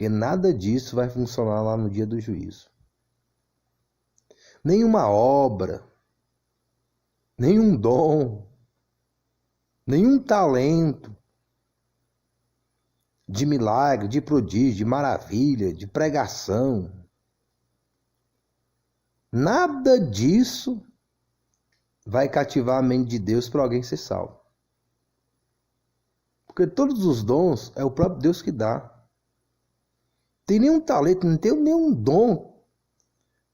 Porque nada disso vai funcionar lá no dia do juízo. Nenhuma obra, nenhum dom, nenhum talento de milagre, de prodígio, de maravilha, de pregação, nada disso vai cativar a mente de Deus para alguém ser salvo. Porque todos os dons é o próprio Deus que dá. Tem nenhum talento, não tem nenhum dom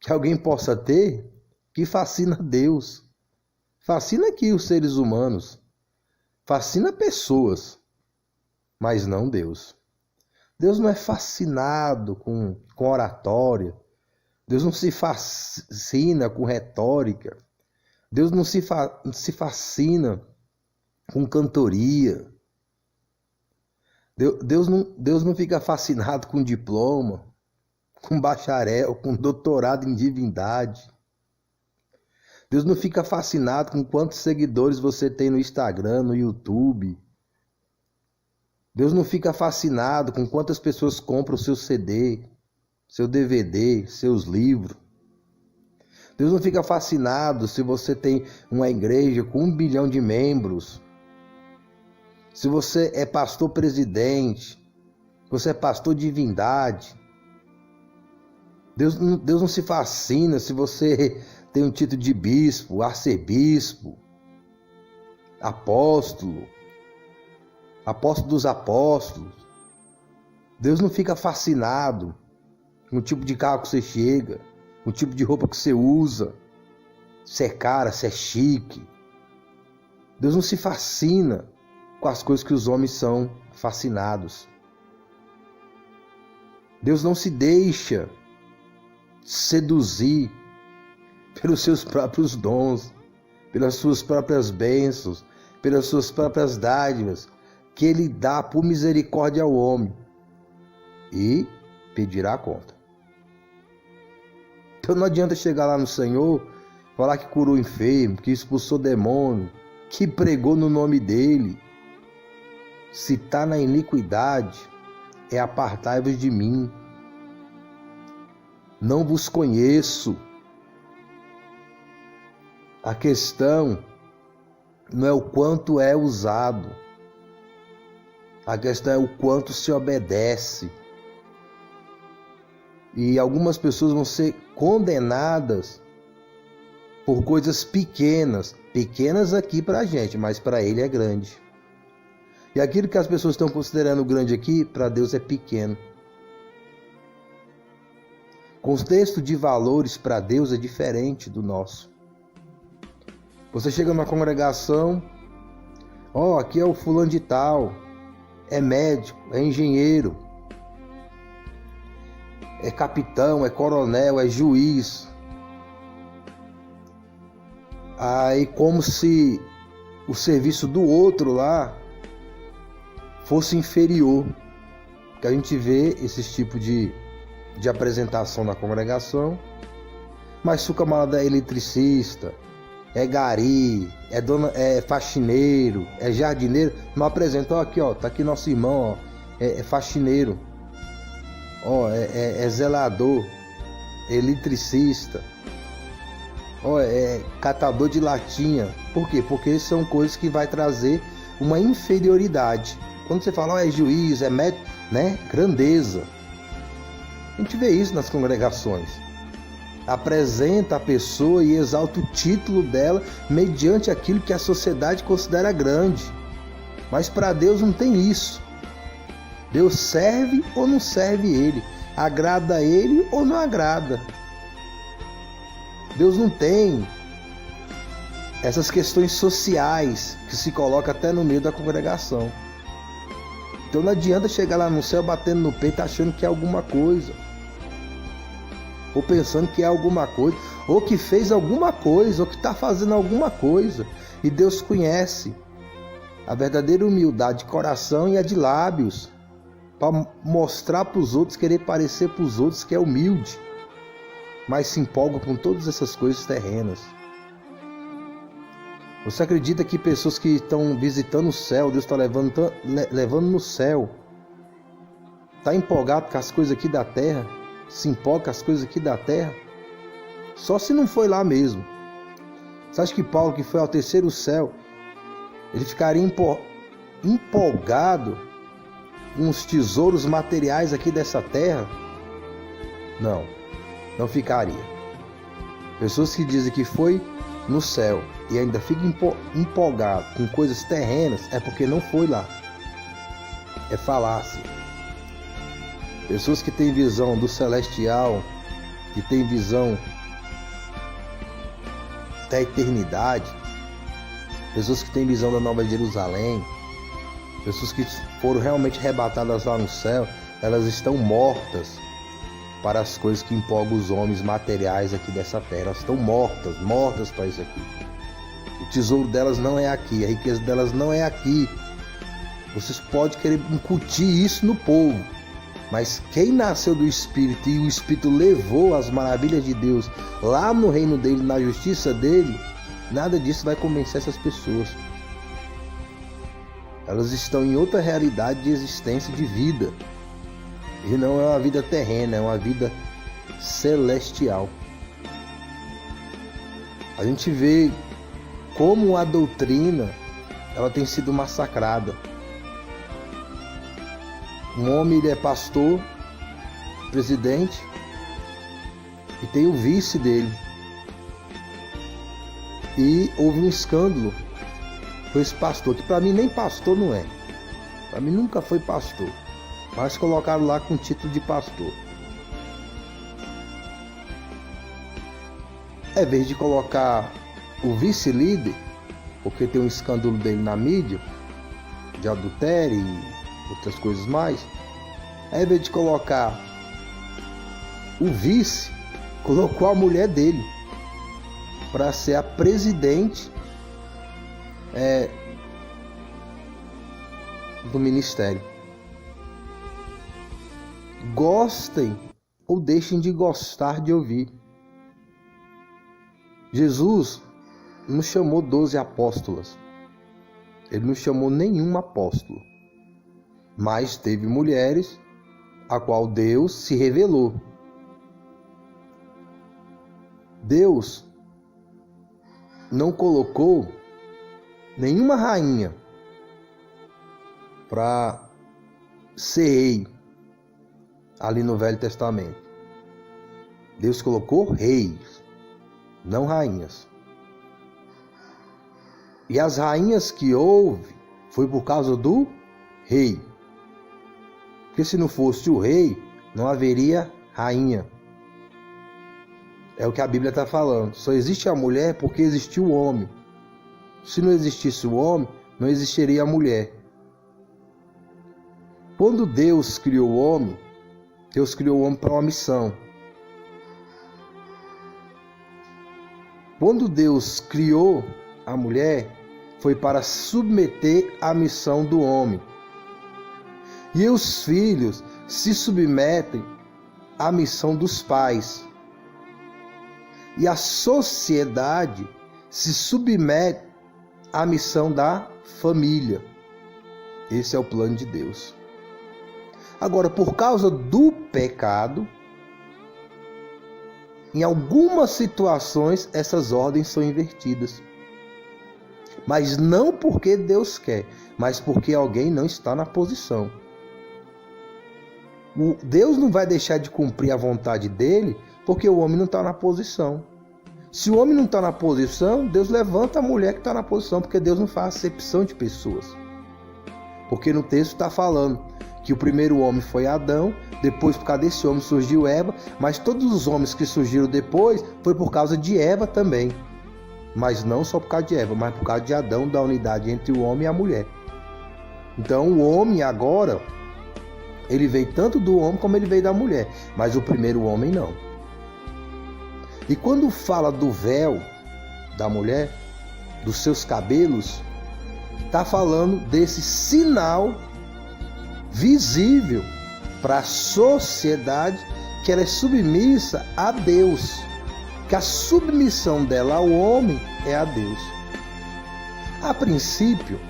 que alguém possa ter que fascina Deus. Fascina aqui os seres humanos. Fascina pessoas, mas não Deus. Deus não é fascinado com oratória. Deus não se fascina com retórica. Deus não se fascina com cantoria. Deus não fica fascinado com diploma, com bacharel, com doutorado em divindade. Deus não fica fascinado com quantos seguidores você tem no Instagram, no YouTube. Deus não fica fascinado com quantas pessoas compram o seu CD, seu DVD, seus livros. Deus não fica fascinado se você tem uma igreja com 1 bilhão de membros. Se você é pastor presidente, você é pastor divindade. Deus não se fascina se você tem um título de bispo, arcebispo, apóstolo dos apóstolos. Deus não fica fascinado com o tipo de carro que você chega, com o tipo de roupa que você usa, se é cara, se é chique. Deus não se fascina com as coisas que os homens são fascinados. Deus não se deixa seduzir pelos seus próprios dons, pelas suas próprias bênçãos, pelas suas próprias dádivas, que Ele dá por misericórdia ao homem, e pedirá a conta. Então não adianta chegar lá no Senhor, falar que curou enfermo, que expulsou demônio, que pregou no nome dEle. Se está na iniquidade, é apartai-vos de mim. Não vos conheço. A questão não é o quanto é usado. A questão é o quanto se obedece. E algumas pessoas vão ser condenadas por coisas pequenas. Pequenas aqui para a gente, mas para Ele é grande. E aquilo que as pessoas estão considerando grande aqui, para Deus é pequeno. O contexto de valores para Deus é diferente do nosso. Você chega numa congregação, aqui é o fulano de tal, é médico, é engenheiro, é capitão, é coronel, é juiz. Aí como se o serviço do outro lá fosse inferior. Que a gente vê esse tipo de apresentação na congregação. Mas se o camarada é eletricista, é gari, é faxineiro, é jardineiro, não apresenta, aqui, tá aqui nosso irmão, é faxineiro, é zelador, é eletricista, é catador de latinha. Por quê? Porque são coisas que vai trazer uma inferioridade. Quando você fala, é juiz, é médico, né? Grandeza. A gente vê isso nas congregações. Apresenta a pessoa e exalta o título dela mediante aquilo que a sociedade considera grande. Mas para Deus não tem isso. Deus serve ou não serve Ele. Agrada a Ele ou não agrada. Deus não tem essas questões sociais que se colocam até no meio da congregação. Então não adianta chegar lá no céu batendo no peito achando que é alguma coisa. Ou pensando que é alguma coisa. Ou que fez alguma coisa. Ou que está fazendo alguma coisa. E Deus conhece a verdadeira humildade de coração e a de lábios. Para mostrar para os outros, querer parecer para os outros que é humilde. Mas se empolga com todas essas coisas terrenas. Você acredita que pessoas que estão visitando o céu, Deus está levando no céu, Está empolgado com as coisas aqui da terra? Se empolga com as coisas aqui da terra? Só se não foi lá mesmo. Você acha que Paulo, que foi ao terceiro céu, ele ficaria empolgado com os tesouros materiais aqui dessa terra? Não, não ficaria. Pessoas que dizem que foi no céu e ainda fica empolgado com coisas terrenas é porque não foi lá. É falácia. Pessoas que têm visão do celestial, que têm visão da eternidade, pessoas que têm visão da Nova Jerusalém, pessoas que foram realmente arrebatadas lá no céu, elas estão mortas para as coisas que empolgam os homens materiais aqui dessa terra. Elas estão mortas para isso aqui. O tesouro delas não é aqui, a riqueza delas não é aqui. Vocês podem querer incutir isso no povo, mas quem nasceu do Espírito e o Espírito levou as maravilhas de Deus lá no reino dele, na justiça dele, nada disso vai convencer essas pessoas. Elas estão em outra realidade de existência, de vida. E não é uma vida terrena, é uma vida celestial. A gente vê como a doutrina ela tem sido massacrada. Um homem, ele é pastor, presidente, e tem o vice dele. E houve um escândalo com esse pastor, que para mim nem pastor não é. Para mim nunca foi pastor, mas colocaram lá com o título de pastor. Em vez de colocar o vice-líder, porque tem um escândalo dele na mídia, de adultério e outras coisas mais, ao invés de colocar o vice, colocou a mulher dele para ser a presidente do ministério. Gostem ou deixem de gostar de ouvir. Jesus não chamou 12 apóstolas. Ele não chamou nenhum apóstolo. Mas teve mulheres a qual Deus se revelou. Deus não colocou nenhuma rainha para ser rei ali no Velho Testamento. Deus colocou reis, não rainhas. E as rainhas que houve foi por causa do rei. Porque se não fosse o rei, não haveria rainha. É o que a Bíblia está falando. Só existe a mulher porque existiu o homem. Se não existisse o homem, não existiria a mulher. Quando Deus criou o homem, Deus criou o homem para uma missão. Quando Deus criou a mulher, foi para submeter a missão do homem. E os filhos se submetem à missão dos pais. E a sociedade se submete à missão da família. Esse é o plano de Deus. Agora, por causa do pecado, em algumas situações essas ordens são invertidas. Mas não porque Deus quer, mas porque alguém não está na posição. Deus não vai deixar de cumprir a vontade dele porque o homem não está na posição. Se o homem não está na posição, Deus levanta a mulher que está na posição, porque Deus não faz acepção de pessoas. Porque no texto está falando que o primeiro homem foi Adão, depois por causa desse homem surgiu Eva, mas todos os homens que surgiram depois foi por causa de Eva também. Mas não só por causa de Eva, mas por causa de Adão, da unidade entre o homem e a mulher. Então o homem agora, ele veio tanto do homem como ele veio da mulher, mas o primeiro homem não. E quando fala do véu da mulher, dos seus cabelos, está falando desse sinal visível para a sociedade que ela é submissa a Deus, que a submissão dela ao homem é a Deus. A princípio,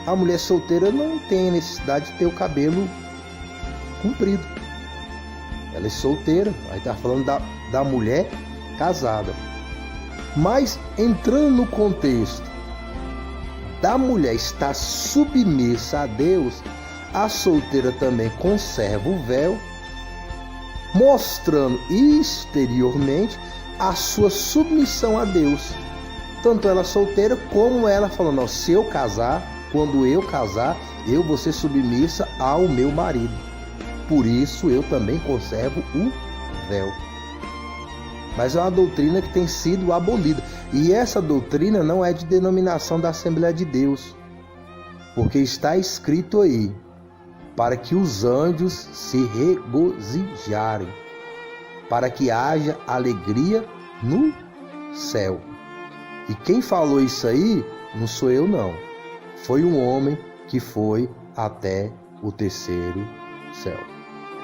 a mulher solteira não tem necessidade de ter o cabelo cumprido. Ela é solteira, aí está falando da mulher casada. Mas entrando no contexto da mulher estar submissa a Deus, a solteira também conserva o véu, mostrando exteriormente a sua submissão a Deus. Tanto ela solteira como ela falando, não, se eu casar, quando eu casar, eu vou ser submissa ao meu marido. Por isso eu também conservo o véu. Mas é uma doutrina que tem sido abolida. E essa doutrina não é de denominação da Assembleia de Deus. Porque está escrito aí, para que os anjos se regozijarem, para que haja alegria no céu. E quem falou isso aí, não sou eu não. Foi um homem que foi até o terceiro céu.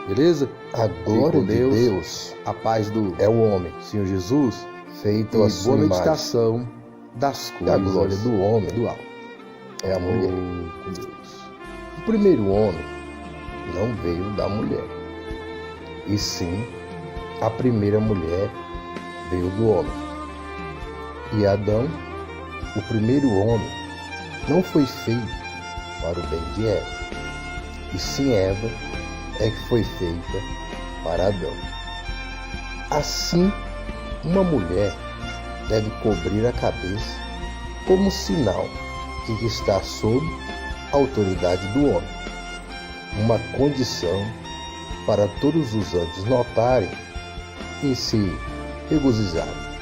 Beleza? A glória de Deus, a paz do é o homem, Senhor Jesus, feito a sua boa imagem. meditação das E coisas a glória do homem do alto. é a mulher. Oh, Deus. O primeiro homem não veio da mulher, e sim a primeira mulher veio do homem. E Adão, o primeiro homem, não foi feito para o bem de Eva, e sim Eva é que foi feita para Adão. Assim, uma mulher deve cobrir a cabeça como sinal de que está sob a autoridade do homem, uma condição para todos os anjos notarem e se regozijarem.